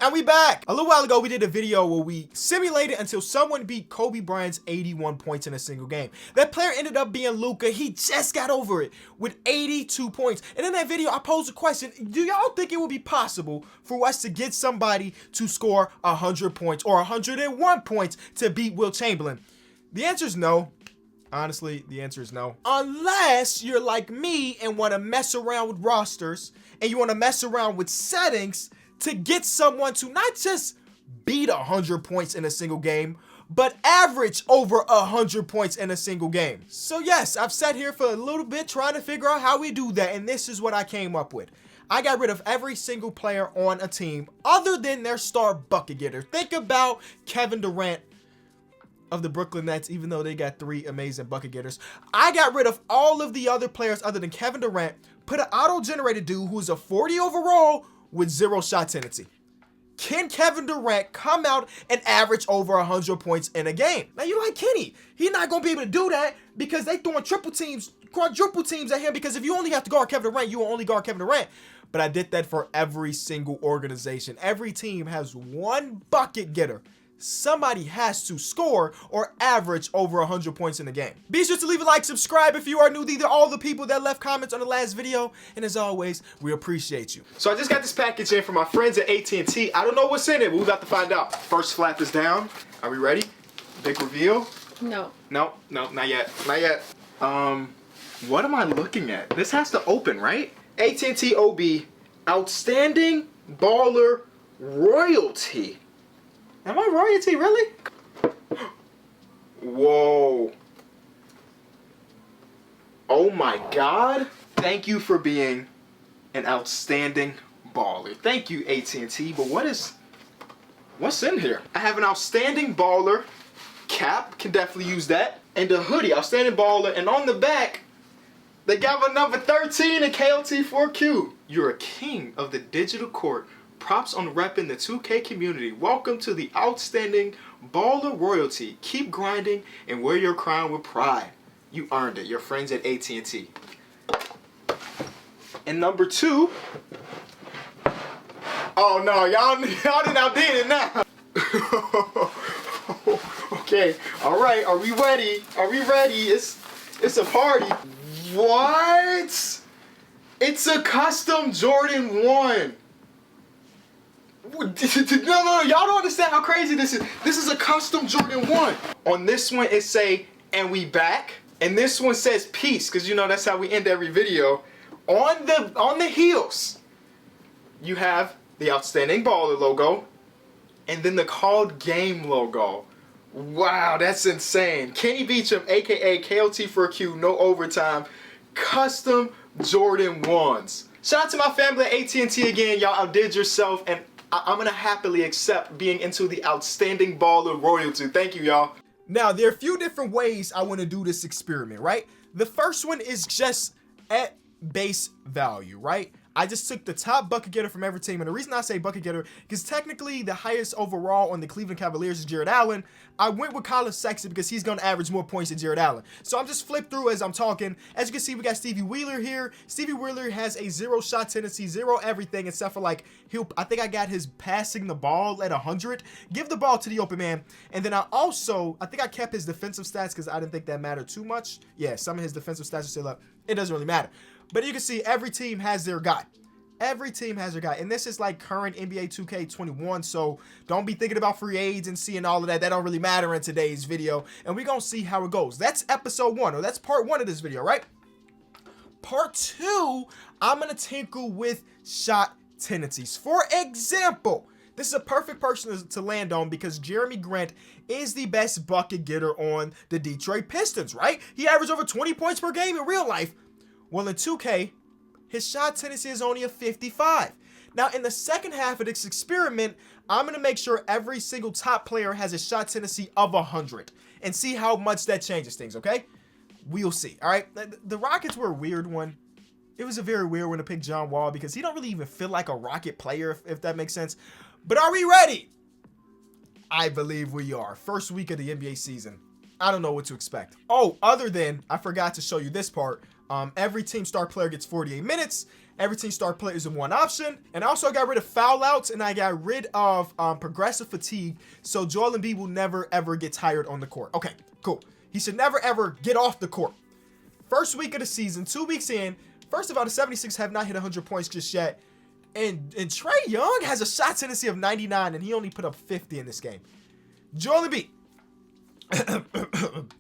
And we back. A little while ago, we did a video where we simulated until someone beat Kobe Bryant's 81 points in a single game. That player ended up being Luka. He just got over it with 82 points. And in that video, I posed a question. Do y'all think it would be possible for us to get somebody to score 100 points or 101 points to beat Will Chamberlain? The answer is no. Honestly, the answer is no. Unless you're like me and want to mess around with rosters and you want to mess around with settings to get someone to not just beat 100 points in a single game, but average over 100 points in a single game. So yes, I've sat here for a little bit trying to figure out how we do that, and this is what I came up with. I got rid of every single player on a team other than their star bucket getter. Think about Kevin Durant of the Brooklyn Nets, even though they got 3 amazing bucket getters. I got rid of all of the other players other than Kevin Durant, put an auto-generated dude who's a 40 overall with 0 shot tendency. Can Kevin Durant come out and average over 100 points in a game? Now you're like, Kenny, he's not going to be able to do that because they throwing triple teams, quadruple teams at him, because if you only have to guard Kevin Durant, you will only guard Kevin Durant. But I did that for every single organization. Every team has one bucket getter. Somebody has to score or average over 100 points in the game. Be sure to leave a like, subscribe if you are new. These are all the people that left comments on the last video. And as always, we appreciate you. So I just got this package in from my friends at AT&T. I don't know what's in it, but we're about to find out. First flap is down. Are we ready? Big reveal? No. No, not yet. Not yet. What am I looking at? This has to open, right? AT&T OB, Outstanding Baller Royalty. Am I royalty, really? Whoa. Oh my God. Thank you for being an outstanding baller. Thank you, AT&T. But what's in here? I have an outstanding baller cap. Can definitely use that. And a hoodie, outstanding baller. And on the back, they got a number 13 in KLT4Q. You're a king of the digital court. Props on repping the 2K community. Welcome to the Outstanding Baller Royalty. Keep grinding and wear your crown with pride. You earned it. Your friends at AT&T. And number 2. Oh no, y'all done outdid it now. Okay, all right. Are we ready? Are we ready? It's a party. What? It's a custom Jordan 1. No, y'all don't understand how crazy this is. This is a custom Jordan 1. On this one, it say, and we back. And this one says peace, because you know that's how we end every video. On the heels, you have the Outstanding Baller logo, and then the Called Game logo. Wow, that's insane. Kenny Beecham, aka KLT4Q, no overtime, custom Jordan 1s. Shout out to my family at AT&T again. Y'all outdid yourself, and I'm gonna happily accept being into the Outstanding Baller Royalty. Thank you, y'all. Now, there are a few different ways I want to do this experiment, right? The first one is just at base value, right? I just took the top bucket getter from every team, and the reason I say bucket getter, because technically the highest overall on the Cleveland Cavaliers is Jared Allen. I went with Colin Sexton because he's going to average more points than Jared Allen. So I'm just flipped through as I'm talking. As you can see, we got Stevie Wheeler here. Stevie Wheeler has a 0 shot tendency, 0 everything, except for like, I think I got his passing the ball at 100. Give the ball to the open man. And then I think I kept his defensive stats because I didn't think that mattered too much. Yeah, some of his defensive stats are still up. It doesn't really matter. But you can see every team has their guy. Every team has their guy. And this is like current NBA 2K21. So don't be thinking about free agency and all of that. That don't really matter in today's video. And we're going to see how it goes. That's episode 1, or that's part 1 of this video, right? Part 2, I'm going to tinker with shot tendencies. For example, this is a perfect person to land on because Jeremy Grant is the best bucket getter on the Detroit Pistons, right? He averaged over 20 points per game in real life. Well, in 2K, his shot tendency is only a 55. Now, in the second half of this experiment, I'm going to make sure every single top player has a shot tendency of 100 and see how much that changes things, okay? We'll see, all right? The Rockets were a weird one. It was a very weird one to pick John Wall because he don't really even feel like a Rocket player, if that makes sense. But are we ready? I believe we are. First week of the NBA season. I don't know what to expect. Oh, other than, I forgot to show you this part. Every team star player gets 48 minutes. Every team start players in one option. And I also got rid of foul outs, and I got rid of progressive fatigue, so Joel Embiid will never, ever get tired on the court. Okay, cool. He should never, ever get off the court. First week of the season, 2 weeks in. First of all, the 76 have not hit 100 points just yet. And Trae Young has a shot tendency of 99, and he only put up 50 in this game. Joel Embiid.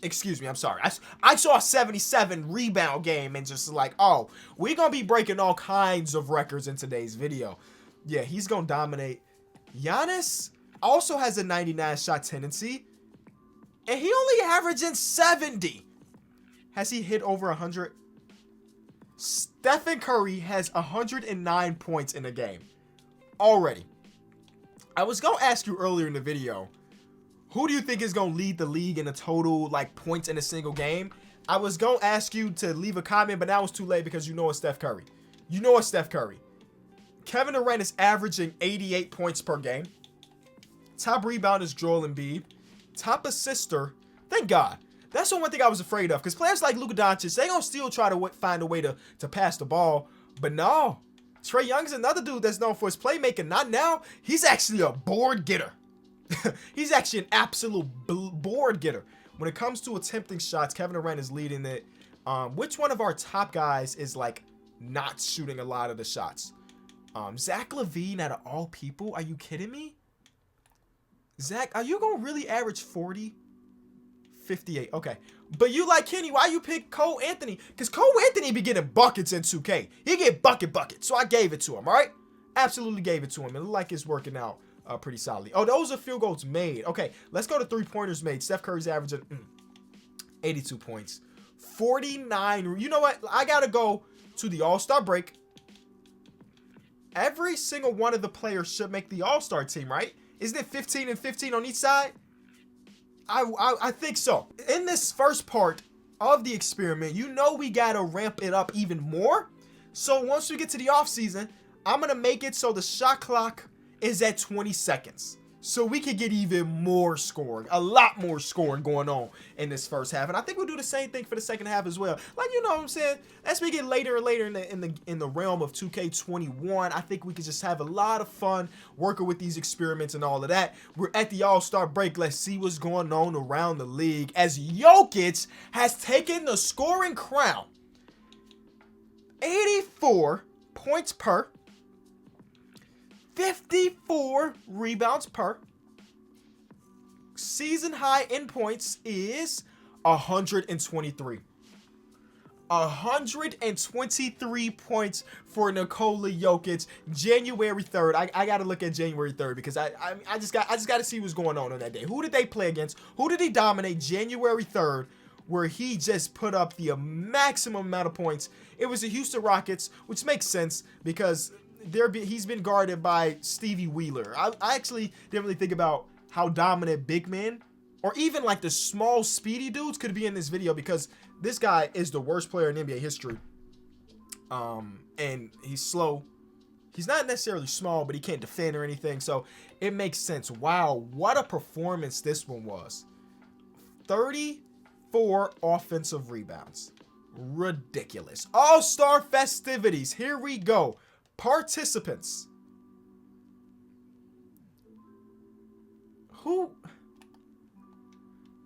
Excuse me, I'm sorry. I saw a 77 rebound game and just like, oh, we're going to be breaking all kinds of records in today's video. Yeah, he's going to dominate. Giannis also has a 99 shot tendency, and he only averaging 70. Has he hit over 100? Stephen Curry has 109 points in the game already. I was going to ask you earlier in the video, who do you think is going to lead the league in the total like points in a single game? I was going to ask you to leave a comment, but now it's too late because you know it's Steph Curry. You know it's Steph Curry. Kevin Durant is averaging 88 points per game. Top rebound is Joel Embiid. Top assister, thank God. That's the one thing I was afraid of, because players like Luka Doncic, they going to still try to find a way to pass the ball. But no, Trae Young is another dude that's known for his playmaking. Not now. He's actually a board getter. He's actually an absolute board getter. When it comes to attempting shots, Kevin Durant is leading it. Which one of our top guys is like not shooting a lot of the shots? Zach LaVine out of all people? Are you kidding me? Zach, are you going to really average 40? 58. Okay. But you like Kenny, why you pick Cole Anthony? Because Cole Anthony be getting buckets in 2K. He get buckets. So I gave it to him, all right? Absolutely gave it to him. It looked like it's working out pretty solidly. Oh, those are field goals made. Okay, let's go to three-pointers made. Steph Curry's averaging 82 points. 49. You know what? I got to go to the All-Star break. Every single one of the players should make the All-Star team, right? Isn't it 15 and 15 on each side? I think so. In this first part of the experiment, you know we got to ramp it up even more. So once we get to the offseason, I'm going to make it so the shot clock is at 20 seconds. So we can get even more scoring, a lot more scoring going on in this first half. And I think we'll do the same thing for the second half as well. Like, you know what I'm saying? As we get later and later in the realm of 2K21, I think we can just have a lot of fun working with these experiments and all of that. We're at the All-Star break. Let's see what's going on around the league as Jokic has taken the scoring crown. 84 points per, 54 rebounds per. Season high in points is 123. 123 points for Nikola Jokic. January 3rd. I got to look at January 3rd because I just got to see what's going on that day. Who did they play against? Who did he dominate January 3rd? Where he just put up the maximum amount of points. It was the Houston Rockets, which makes sense because he's been guarded by Stevie Wheeler. I actually didn't really think about how dominant big men or even like the small speedy dudes could be in this video because this guy is the worst player in NBA history. And he's slow. He's not necessarily small, but he can't defend or anything. So it makes sense. Wow, what a performance this one was. 34 offensive rebounds. Ridiculous. All-Star festivities. Here we go. Participants. Who?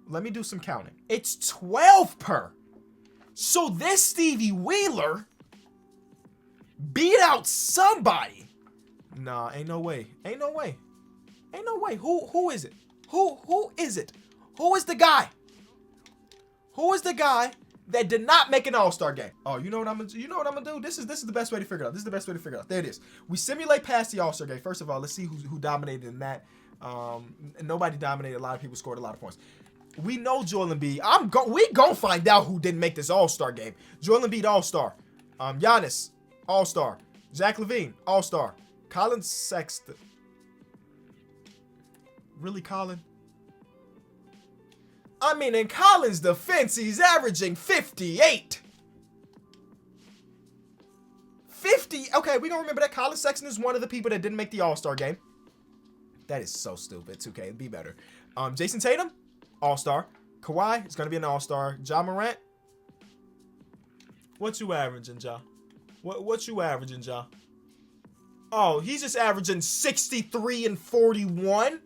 Let me do some counting. It's 12 per. So this Stevie Wheeler beat out somebody. Nah, ain't no way. Ain't no way. Ain't no way. Who is it? Who is it? Who is the guy? Who is the guy that did not make an All-Star game? Oh, you know what I'm gonna do? This is the best way to figure it out. This is the best way to figure it out. There it is. We simulate past the All-Star game. First of all, let's see who dominated in that. Nobody dominated. A lot of people scored a lot of points. We know Joel Embiid. We gonna find out who didn't make this All-Star game. Joel Embiid, All-Star. Giannis, All-Star. Zach LaVine, All-Star. Colin Sexton. Really, Colin? I mean, in Colin's defense, he's averaging 58. 50. Okay, we gonna remember that Colin Sexton is one of the people that didn't make the All-Star game. That is so stupid. 2K, be better. Jason Tatum, All-Star. Kawhi is gonna be an All-Star. Ja Morant. What you averaging, Ja? What you averaging, John? Oh, he's just averaging 63 and 41.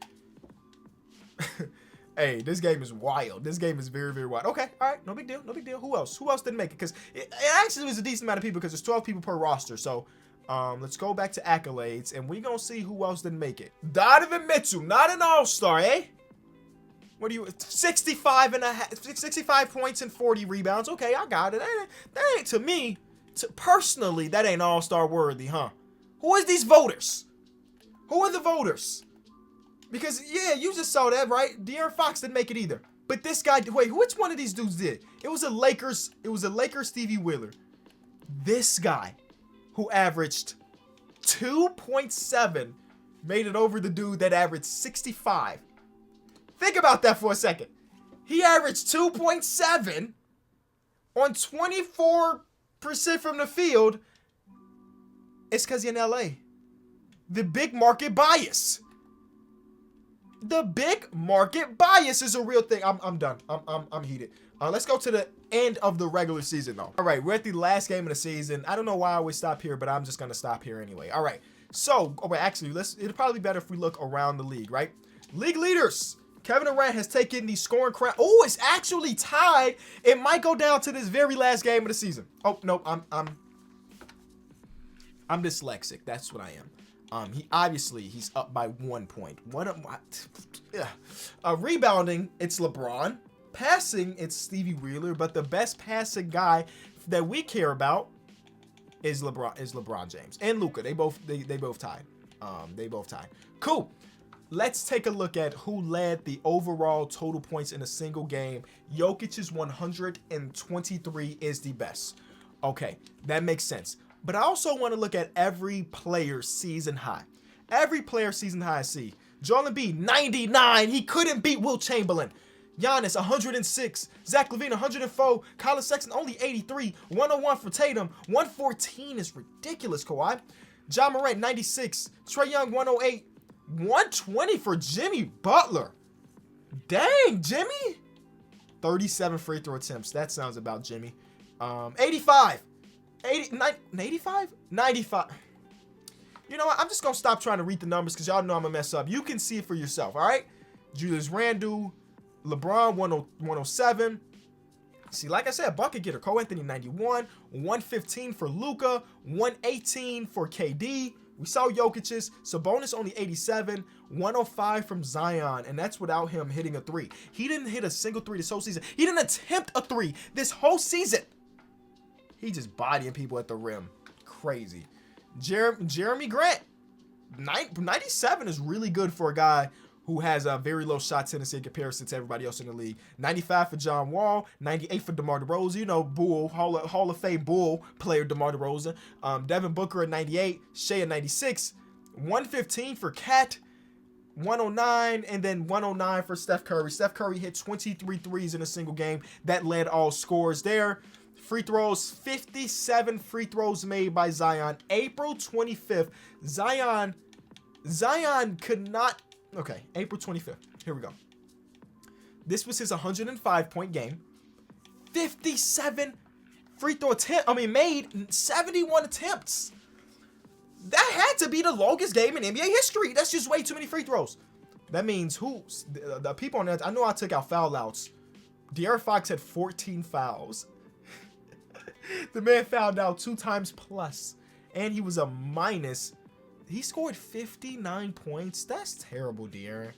Hey, this game is wild. This game is very, very wild. Okay, all right, no big deal, no big deal. Who else? Who else didn't make it? Because it actually was a decent amount of people because there's 12 people per roster. So let's go back to accolades, and we're going to see who else didn't make it. Donovan Mitchell, not an all-star, eh? What do you, 65 points and 40 rebounds. Okay, I got it. That ain't to me, personally, that ain't all-star worthy, huh? Who is these voters? Who are the voters? Because, yeah, you just saw that, right? De'Aaron Fox didn't make it either. But this guy, wait, which one of these dudes did? It was a Lakers Stevie Wheeler. This guy, who averaged 2.7, made it over the dude that averaged 65. Think about that for a second. He averaged 2.7 on 24% from the field. It's because he's in LA. The big market bias. The big market bias is a real thing. I'm done. I'm heated. Let's go to the end of the regular season, though. All right, we're at the last game of the season. I don't know why I always stop here, but I'm just going to stop here anyway. All right. So, actually, it'll probably be better if we look around the league, right? League leaders. Kevin Durant has taken the scoring crown. Oh, it's actually tied. It might go down to this very last game of the season. Oh, no, I'm dyslexic. That's what I am. He's up by 1 point. Rebounding, it's LeBron. Passing, it's Stevie Wheeler. But the best passing guy that we care about is LeBron James and Luka. They both tied. They both tied. Cool. Let's take a look at who led the overall total points in a single game. Jokic's 123 is the best. Okay, that makes sense. But I also want to look at every player's season high. Every player's season high I see. Joel Embiid, 99. He couldn't beat Wilt Chamberlain. Giannis, 106. Zach LaVine, 104. Colin Sexton, only 83. 101 for Tatum. 114 is ridiculous, Kawhi. Ja Morant, 96. Trae Young, 108. 120 for Jimmy Butler. Dang, Jimmy. 37 free throw attempts. That sounds about Jimmy. 85. 85? 95. You know what? I'm just going to stop trying to read the numbers because y'all know I'm going to mess up. You can see it for yourself, all right? Julius Randle, LeBron, 107. See, like I said, bucket getter. Cole Anthony, 91. 115 for Luka. 118 for KD. We saw Jokic's. Sabonis only 87. 105 from Zion, and that's without him hitting a three. He didn't hit a single three this whole season. He didn't attempt a three this whole season. He just bodying people at the rim. Crazy. Jeremy Grant, 97 is really good for a guy who has a very low shot tendency in comparison to everybody else in the league. 95 for John Wall, 98 for DeMar DeRozan. You know, Bull, Hall of Fame Bull player DeMar DeRozan. Devin Booker at 98, Shea at 96, 115 for Cat, 109, and then 109 for Steph Curry. Steph Curry hit 23 threes in a single game. That led all scores there. Free throws, 57 free throws made by Zion. April 25th, Zion could not... Okay, April 25th. Here we go. This was his 105-point game. 57 free throw made 71 attempts. That had to be the longest game in NBA history. That's just way too many free throws. That means the people on that, I know I took out foul outs. De'Aaron Fox had 14 fouls. The man fouled out 2 times plus, and he was a minus. He scored 59 points. That's terrible, De'Aaron.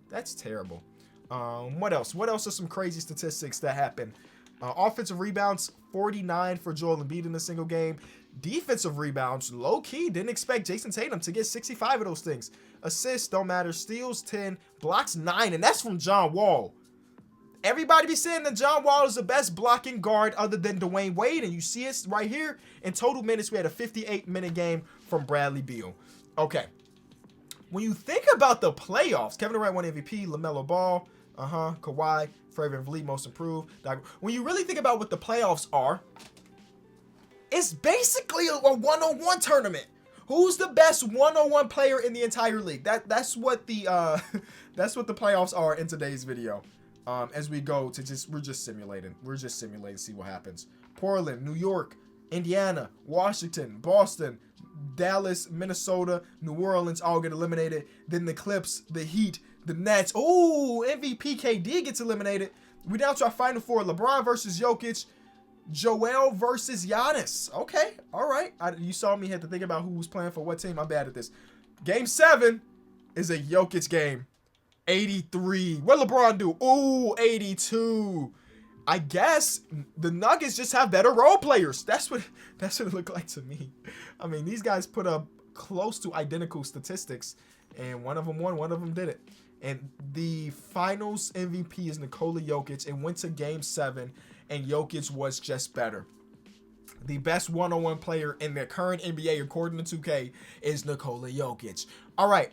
That's terrible. What else? What else are some crazy statistics that happened? Offensive rebounds, 49 for Joel Embiid in a single game. Defensive rebounds, low-key. Didn't expect Jason Tatum to get 65 of those things. Assists, don't matter. Steals, 10. Blocks, 9. And that's from John Wall. Everybody be saying that John Wall is the best blocking guard other than Dwayne Wade. And you see it right here. In total minutes, we had a 58-minute game from Bradley Beal. Okay. When you think about the playoffs, Kevin Durant won MVP, LaMelo Ball, Kawhi, Fred VanVleet, most improved. When you really think about what the playoffs are, it's basically a one-on-one tournament. Who's the best one-on-one player in the entire league? That's what the playoffs are in today's video. As we go to we're just simulating, see what happens. Portland, New York, Indiana, Washington, Boston, Dallas, Minnesota, New Orleans all get eliminated. Then the Clips, the Heat, the Nets. Oh, MVP KD gets eliminated. We down to our final four. LeBron versus Jokic. Joel versus Giannis. Okay, all right. You saw me had to think about who was playing for what team. I'm bad at this. Game 7 is a Jokic game. 83. What LeBron do? Ooh, 82. I guess the Nuggets just have better role players. That's what it looked like to me. I mean, these guys put up close to identical statistics, and one of them won, one of them didn't. And the Finals MVP is Nikola Jokic. It went to Game 7, and Jokic was just better. The best one-on-one player in the current NBA, according to 2K, is Nikola Jokic. All right,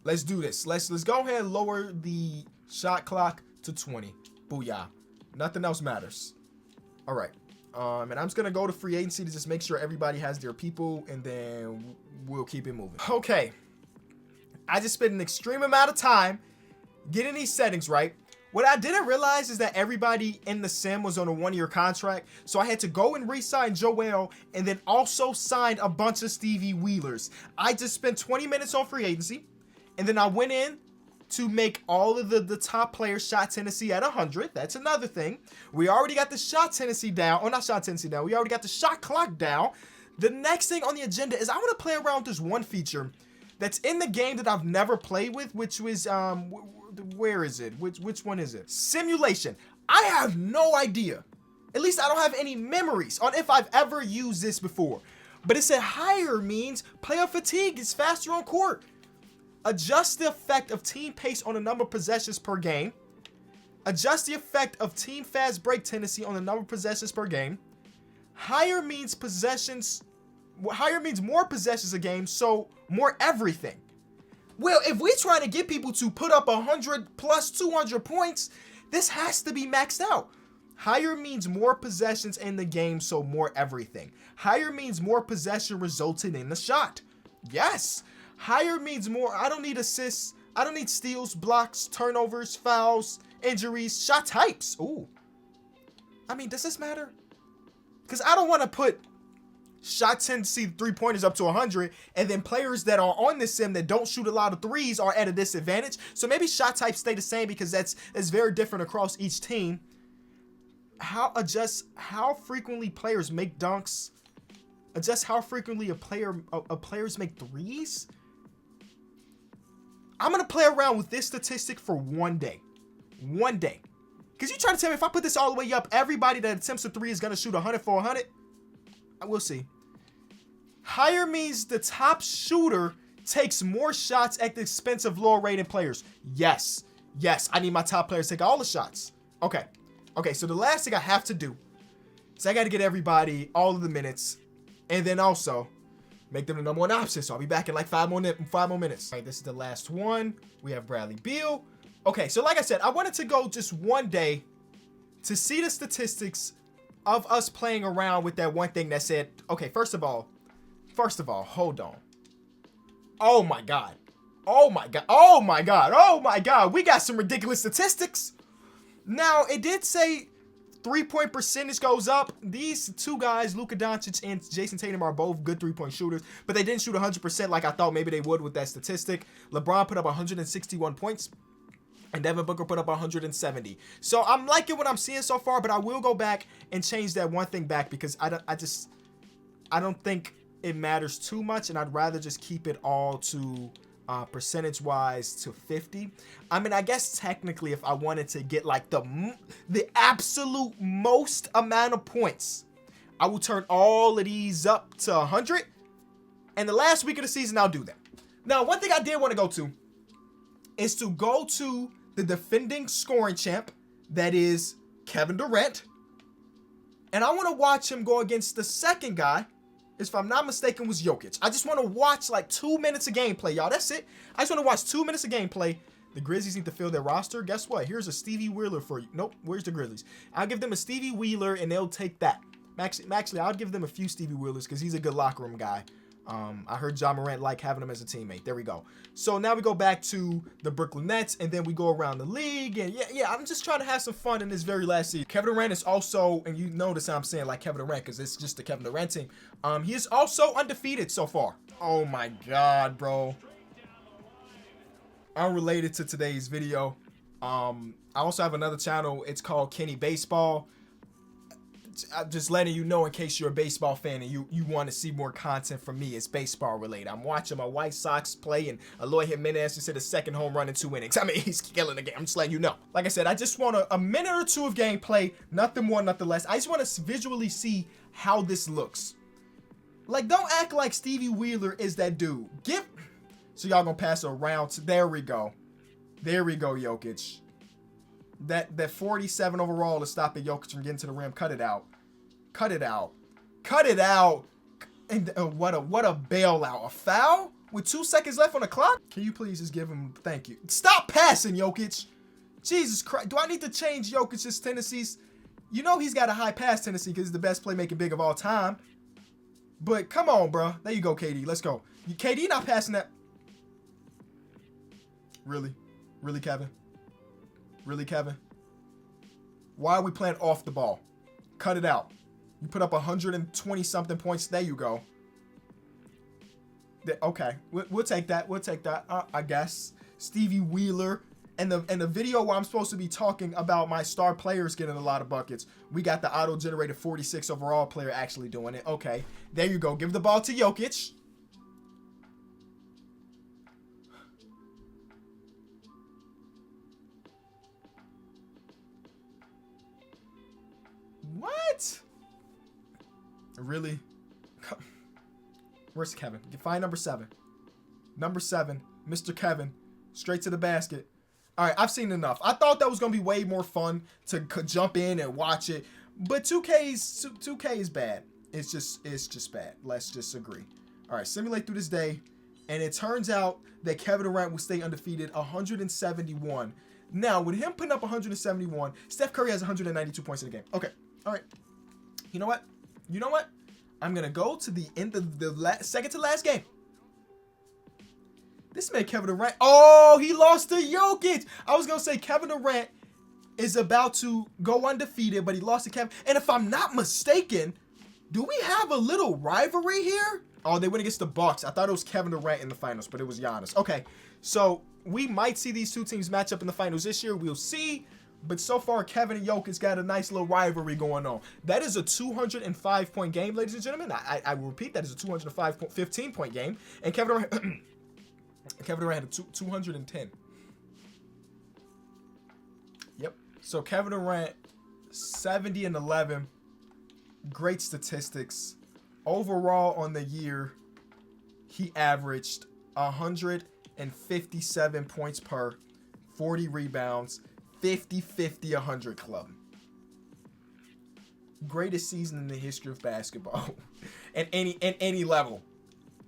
let's do this. Let's go ahead and lower the shot clock to 20. Booyah. Nothing else matters. All right. And I'm just going to go to free agency to just make sure everybody has their people, and then we'll keep it moving. Okay. I just spent an extreme amount of time getting these settings right. What I didn't realize is that everybody in the sim was on a 1-year contract. So I had to go and re-sign Joel and then also sign a bunch of Stevie Wheelers. I just spent 20 minutes on free agency, and then I went in to make all of the top players shot Tennessee at 100. That's another thing. We already got the shot Tennessee down. Oh, not shot Tennessee down. We already got the shot clock down. The next thing on the agenda is I want to play around with this one feature that's in the game that I've never played with, which was, where is it? Which one is it? Simulation. I have no idea. At least I don't have any memories on if I've ever used this before. But it said higher means player fatigue is faster on court. Adjust the effect of team pace on the number of possessions per game. Adjust the effect of team fast break tendency on the number of possessions per game. Higher means more possessions a game, so more everything. Well, if we're trying to get people to put up 100 plus 200 points, this has to be maxed out. Higher means more possessions in the game, so more everything. Higher means more possession resulting in the shot. Yes. Higher means more. I don't need assists. I don't need steals, blocks, turnovers, fouls, injuries, shot types. Ooh. I mean, does this matter? Because I don't want to put shot tendency 3-pointers up to 100, and then players that are on this sim that don't shoot a lot of threes are at a disadvantage. So maybe shot types stay the same because that's very different across each team. Adjust how frequently players make dunks. Adjust how frequently players make threes. I'm going to play around with this statistic for 1 day. 1 day. Because you trying to tell me if I put this all the way up, everybody that attempts a 3 is going to shoot 100 for 100? We'll see. Higher means the top shooter takes more shots at the expense of lower rated players. Yes. Yes, I need my top players to take all the shots. Okay. Okay, so the last thing I have to do is I got to get everybody all of the minutes, and then also make them the number 1 option. So I'll be back in like 5 more minutes. All right, this is the last one. We have Bradley Beal. Okay, so like I said, I wanted to go just 1 day to see the statistics of us playing around with that one thing that said, okay, first of all, hold on. Oh my God. Oh my God. Oh my God. Oh my God. We got some ridiculous statistics. Now, it did say 3-point percentage goes up. These two guys, Luka Doncic and Jason Tatum, are both good 3-point shooters, but they didn't shoot 100% like I thought maybe they would with that statistic. LeBron put up 161 points, and Devin Booker put up 170. So I'm liking what I'm seeing so far, but I will go back and change that one thing back because I don't think it matters too much, and I'd rather just keep it all to percentage-wise to 50. I mean, I guess technically if I wanted to get like the absolute most amount of points, I will turn all of these up to 100, and the last week of the season, I'll do that. Now, one thing I did want to go to is to go to the defending scoring champ, that is Kevin Durant, and I want to watch him go against the second guy, if I'm not mistaken, was Jokic. I just want to watch like 2 minutes of gameplay, y'all. That's it. I just want to watch 2 minutes of gameplay. The Grizzlies need to fill their roster. Guess what? Here's a Stevie Wheeler for you. Nope. Where's the Grizzlies? I'll give them a Stevie Wheeler, and they'll take that. Actually, I'll give them a few Stevie Wheelers because he's a good locker room guy. I heard Ja Morant like having him as a teammate. There we go. So now we go back to the Brooklyn Nets, and then we go around the league. And yeah, I'm just trying to have some fun in this very last season. Kevin Durant is also, and you notice how I'm saying like Kevin Durant because it's just the Kevin Durant team. He is also undefeated so far. Oh my God, bro. Unrelated to today's video, I also have another channel. It's called Kenny Baseball. I'm just letting you know in case you're a baseball fan and you want to see more content from me. It's baseball related. I'm watching my White Sox play, and Eloy Jimenez just hit a second home run in 2 innings. I mean, he's killing the game. I'm just letting you know. Like I said, I just want a minute or two of gameplay, nothing more, nothing less. I just want to visually see how this looks. Like, don't act like Stevie Wheeler is that dude. So y'all gonna pass around. There we go. There we go, Jokic. That 47 overall is stopping Jokic from getting to the rim. Cut it out. Cut it out. Cut it out. And what a bailout. A foul with 2 seconds left on the clock? Can you please just give him thank you? Stop passing, Jokic. Jesus Christ. Do I need to change Jokic's tendencies? You know he's got a high pass tendency because he's the best playmaking big of all time. But come on, bro. There you go, KD. Let's go. KD not passing that. Really? Really, Kevin? Really, Kevin? Why are we playing off the ball? Cut it out. You put up 120-something points. There you go. Okay, we'll take that. We'll take that. I guess Stevie Wheeler and the video where I'm supposed to be talking about my star players getting a lot of buckets. We got the auto-generated 46 overall player actually doing it. Okay, there you go. Give the ball to Jokic. What? Really? Where's Kevin? Find number 7. Number 7, Mr. Kevin, straight to the basket. All right, I've seen enough. I thought that was gonna be way more fun to jump in and watch it, but 2K is bad. It's just bad. Let's just agree. All right, simulate through this day, and it turns out that Kevin Durant will stay undefeated, 171. Now, with him putting up 171, Steph Curry has 192 points in the game. Okay. All right. You know what? You know what? I'm going to go to the end of the second to last game. This man, Kevin Durant. Oh, he lost to Jokic. I was going to say Kevin Durant is about to go undefeated, but he lost to Kevin. And if I'm not mistaken, do we have a little rivalry here? Oh, they went against the Bucks. I thought it was Kevin Durant in the finals, but it was Giannis. Okay, so we might see these two teams match up in the finals this year. We'll see. But so far, Kevin and Jokic got a nice little rivalry going on. That is a 205-point game, ladies and gentlemen. I will repeat, that is a 15-point game. And Kevin Durant had a 210. Yep. So Kevin Durant, 70 and 11. Great statistics. Overall on the year, he averaged 157 points per, 40 rebounds, 50-50-100 club. Greatest season in the history of basketball at any level.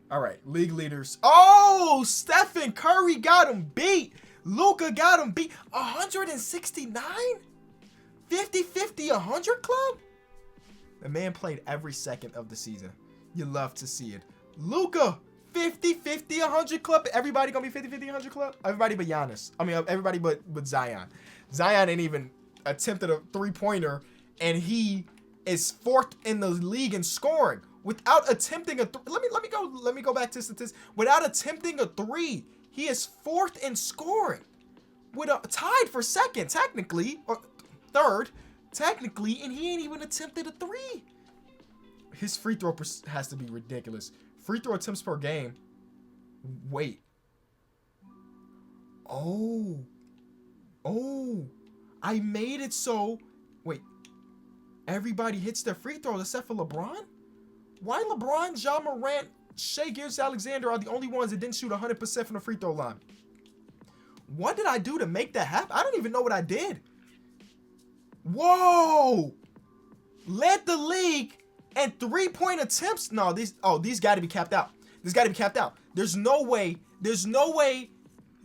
All right, league leaders. Oh, Stephen Curry got him beat. Luka got him beat. 169? 50-50-100 club? The man played every second of the season. You love to see it. Luka, 50-50-100 club. Everybody gonna be 50-50-100 club? Everybody but Giannis. I mean, everybody but Zion. Zion ain't even attempted a three-pointer, and he is 4th in the league in scoring without attempting a. Let me go back to statistics. Without attempting a 3, he is 4th in scoring, with tied for 2nd technically, or 3rd technically, and he ain't even attempted a 3. His free throw has to be ridiculous. Free throw attempts per game. Wait. Oh, I made it so. Wait. Everybody hits their free throws except for LeBron? Why LeBron, Ja Morant, Shai Gilgeous-Alexander are the only ones that didn't shoot 100% from the free throw line? What did I do to make that happen? I don't even know what I did. Whoa! Led the league and 3-point attempts. No, these got to be capped out. This got to be capped out. There's no way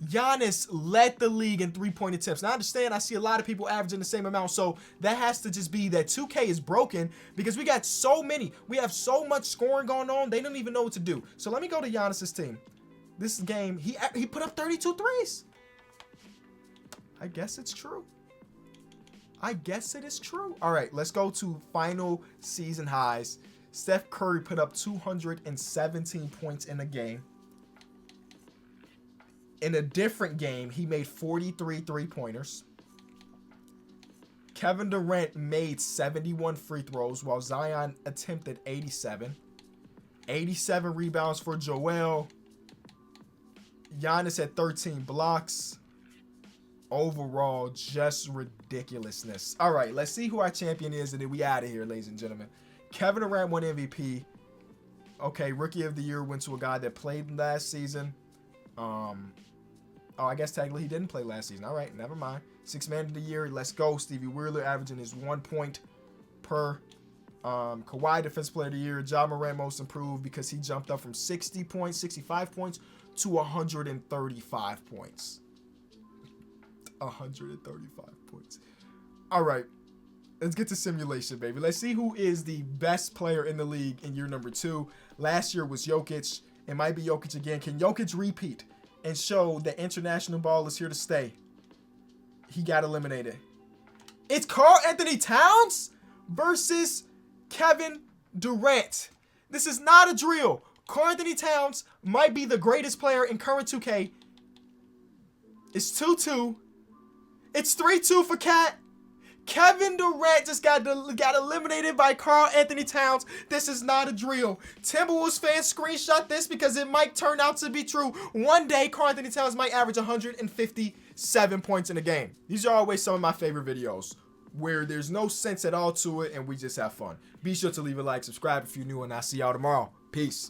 Giannis led the league in three-point attempts. Now, I understand I see a lot of people averaging the same amount, so that has to just be that 2K is broken because we got so many. We have so much scoring going on, they don't even know what to do. So let me go to Giannis's team. This game, he put up 32 threes. I guess it's true. I guess it is true. All right, let's go to final season highs. Steph Curry put up 217 points in a game. In a different game, he made 43 three-pointers. Kevin Durant made 71 free throws, while Zion attempted 87. 87 rebounds for Joel. Giannis had 13 blocks. Overall, just ridiculousness. All right, let's see who our champion is, and then we out of here, ladies and gentlemen. Kevin Durant won MVP. Okay, Rookie of the Year went to a guy that played last season. Oh, I guess technically he didn't play last season. All right, never mind. Sixth Man of the Year, let's go. Stevie Wheeler averaging his 1 point per. Kawhi Defensive Player of the Year. Ja Morant Most Improved because he jumped up from 60 points, 65 points to 135 points. 135 points. All right, let's get to simulation, baby. Let's see who is the best player in the league in year number 2. Last year was Jokic. It might be Jokic again. Can Jokic repeat and show that international ball is here to stay? He got eliminated. It's Karl Anthony Towns versus Kevin Durant. This is not a drill. Karl Anthony Towns might be the greatest player in current 2K. It's 2-2. It's 3-2 for Cat. Kevin Durant just got eliminated by Karl Anthony Towns. This is not a drill. Timberwolves fans screenshot this because it might turn out to be true. One day, Karl Anthony Towns might average 157 points in a game. These are always some of my favorite videos where there's no sense at all to it and we just have fun. Be sure to leave a like, subscribe if you're new, and I'll see y'all tomorrow. Peace.